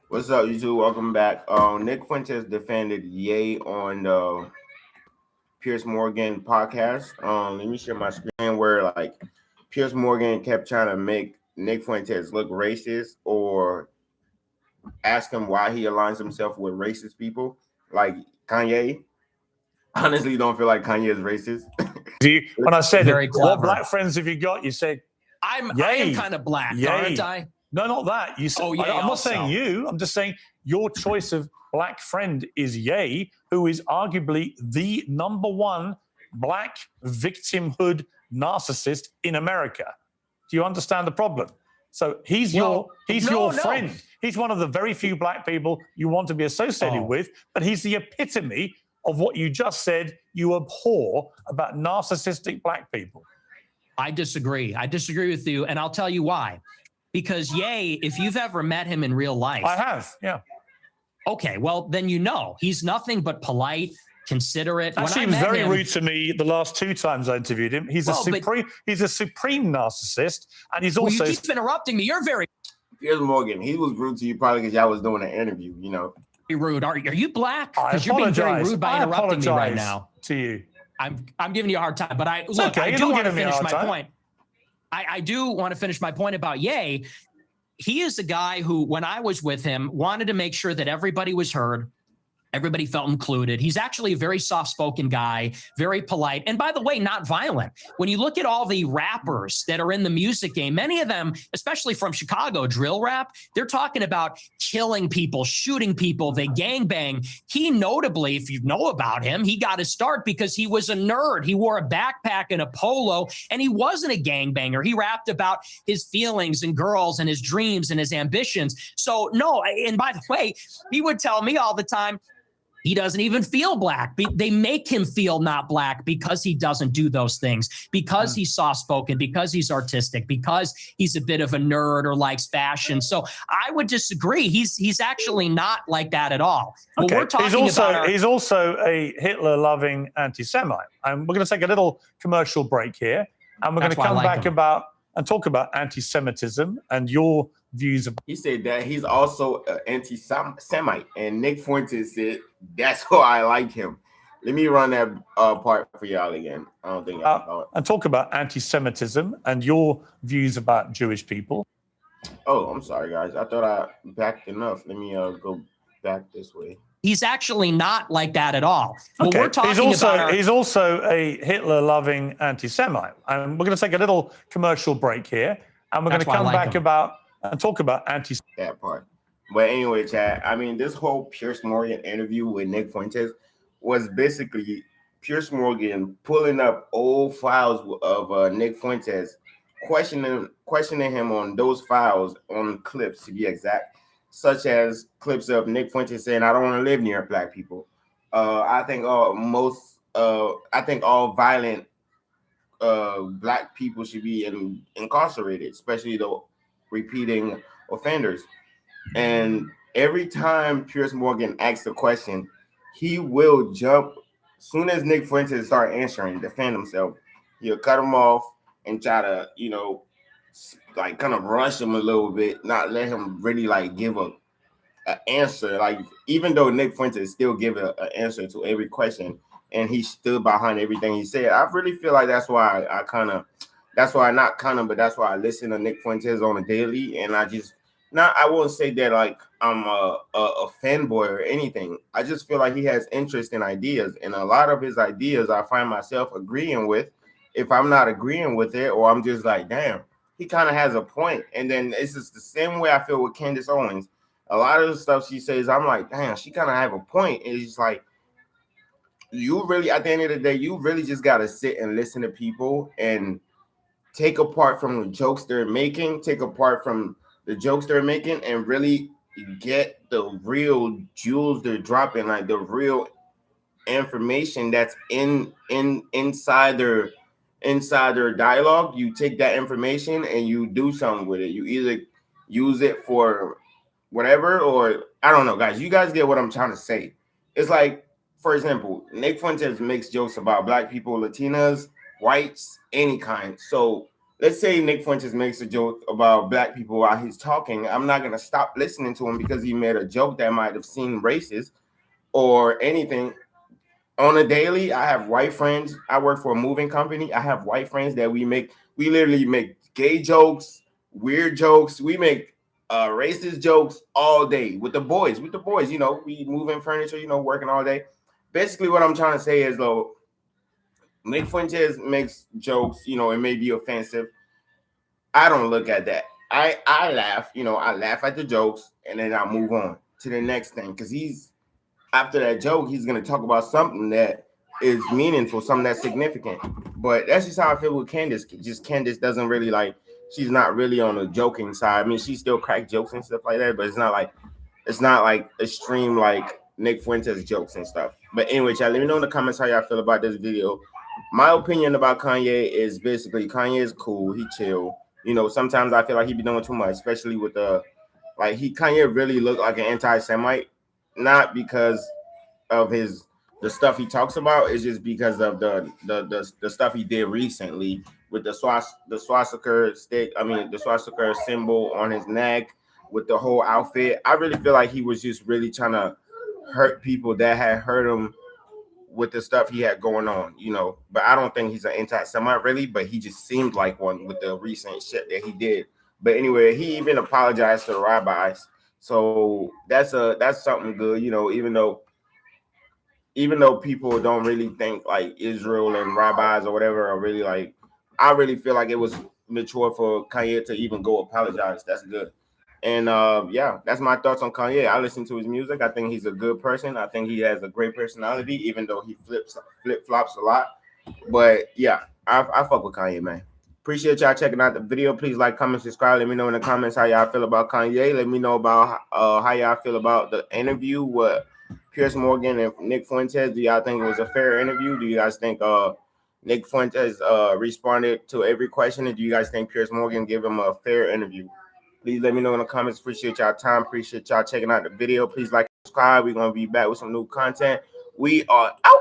What's up, you two? Welcome back. Nick Fuentes defended Ye on the Piers Morgan podcast. Let me share my screen where like Piers Morgan kept trying to make Nick Fuentes look racist or ask him why he aligns himself with racist people like Kanye. Honestly, don't feel like Kanye is racist. When I said, Very what clever. black friends have you got? You said, I Yay. am kind of black, Yay. aren't I? no, not that. You said, Oh, Ye I'm not also. saying you. I'm just saying your choice of black friend is Ye, who is arguably the number one black victimhood narcissist in America. Do you understand the problem? So he's your friend. He's one of the very few black people you want to be associated with, but he's the epitome of what you just said you abhor about narcissistic black people. I disagree. I disagree with you, and I'll tell you why. Because Ye, if you've ever met him in real life, I have, yeah. Okay, well then you know he's nothing but polite, considerate. Actually, he was very rude to me the last two times I interviewed him. He's a supreme narcissist, and he's also. You keep interrupting me. You're very. Piers Morgan, he was rude to you probably because y'all was doing an interview. You know, rude. Are you black? Because you're being very rude by interrupting me right now. To you. I'm giving you a hard time, but I okay. do want to finish my point. I do want to finish my point about Ye. He is a guy who, when I was with him, wanted to make sure that everybody was heard. Everybody felt included. He's actually a very soft-spoken guy, very polite. And by the way, not violent. When you look at all the rappers that are in the music game, many of them, especially from Chicago, drill rap, they're talking about killing people, shooting people, they gangbang. He notably, if you know about him, he got his start because he was a nerd. He wore a backpack and a polo, and he wasn't a gangbanger. He rapped about his feelings and girls and his dreams and his ambitions. So no, and by the way, he would tell me all the time, he doesn't even feel black. They make him feel not black because he doesn't do those things, because he's soft-spoken, because he's artistic, because he's a bit of a nerd or likes fashion. So I would disagree. He's actually not like that at all. Okay. We're talking he's also a Hitler-loving anti-Semite. And we're going to take a little commercial break here, and we're going to come back and talk about anti-Semitism and your views of. He said that he's also an anti-Semite, and Nick Fuentes said that's why I like him. Let me run that part for y'all again. I don't think and talk about anti-Semitism and your views about Jewish people. Oh, I'm sorry, guys. I thought I backed enough. Let me go back this way. He's actually not like that at all. Okay. We're talking he's also a Hitler-loving anti-Semite. And we're going to take a little commercial break here, and we're going to come back and talk about that part. But anyway, Chad, I mean, this whole Piers Morgan interview with Nick Fuentes was basically Piers Morgan pulling up old files of Nick Fuentes, questioning him on those files, on clips to be exact, such as clips of Nick Fuentes saying, "I don't want to live near black people." I think all violent black people should be incarcerated, especially the repeating offenders. And every time Piers Morgan asks a question, he will jump. As soon as Nick Fuentes start answering, defend himself, he'll cut him off and try to, like kind of rush him a little bit, not let him really like give an answer. Like even though Nick Fuentes still give an answer to every question, and he stood behind everything he said, I really feel like that's why that's why I listen to Nick Fuentes on a daily, and I won't say that like I'm a fanboy or anything. I just feel like he has interest in ideas, and a lot of his ideas I find myself agreeing with. If I'm not agreeing with it, or I'm just like, damn, he kind of has a point. And then it's just the same way I feel with Candace Owens. A lot of the stuff she says, I'm like, damn, she kind of have a point. It's just like, you really, at the end of the day, you really just got to sit and listen to people and take apart from the jokes they're making, and really get the real jewels they're dropping, like the real information that's inside their dialogue. You take that information and you do something with it. You either use it for whatever, or I don't know, guys. You guys get what I'm trying to say. It's like, for example, Nick Fuentes makes jokes about black people, Latinas, whites, any kind. So let's say Nick Fuentes makes a joke about black people while he's talking. I'm not gonna stop listening to him because he made a joke that might have seemed racist or anything. On a daily, I have white friends. I work for a moving company. I have white friends that we literally make gay jokes, weird jokes. We make racist jokes all day with the boys. You know, we moving furniture, you know, working all day. Basically, what I'm trying to say is, though, Nick Fuentes makes jokes, you know, it may be offensive. I don't look at that. I laugh, you know, I laugh at the jokes and then I move on to the next thing because he's after that joke, he's gonna talk about something that is meaningful, something that's significant. But that's just how I feel with Candace. Just Candace doesn't really like. She's not really on the joking side. I mean, she still crack jokes and stuff like that, but it's not like extreme like Nick Fuentes jokes and stuff. But anyway, y'all, let me know in the comments how y'all feel about this video. My opinion about Kanye is basically Kanye is cool. He chill. You know, sometimes I feel like he be doing too much, especially with the like Kanye really looked like an anti-Semite, not because of the stuff he talks about. It's just because of the stuff he did recently with the swastika stick. I mean, the swastika symbol on his neck with the whole outfit. I really feel like he was just really trying to hurt people that had hurt him with the stuff he had going on, you know. But I don't think he's an anti-Semite really, but he just seemed like one with the recent shit that he did. But anyway, he even apologized to the rabbis. So that's something good, you know, even though people don't really think like Israel and rabbis or whatever are really like, I really feel like it was mature for Kanye to even go apologize. That's good. And yeah, that's my thoughts on Kanye. I listen to his music. I think he's a good person. I think he has a great personality, even though he flip flops a lot. But yeah, I fuck with Kanye, man. Appreciate y'all checking out the video. Please like, comment, subscribe. Let me know in the comments how y'all feel about Kanye. Let me know about how y'all feel about the interview with Piers Morgan and Nick Fuentes. Do y'all think it was a fair interview? Do you guys think Nick Fuentes responded to every question? And do you guys think Piers Morgan gave him a fair interview? Please let me know in the comments. Appreciate y'all time. Appreciate y'all checking out the video. Please like, subscribe. We're going to be back with some new content. We are out.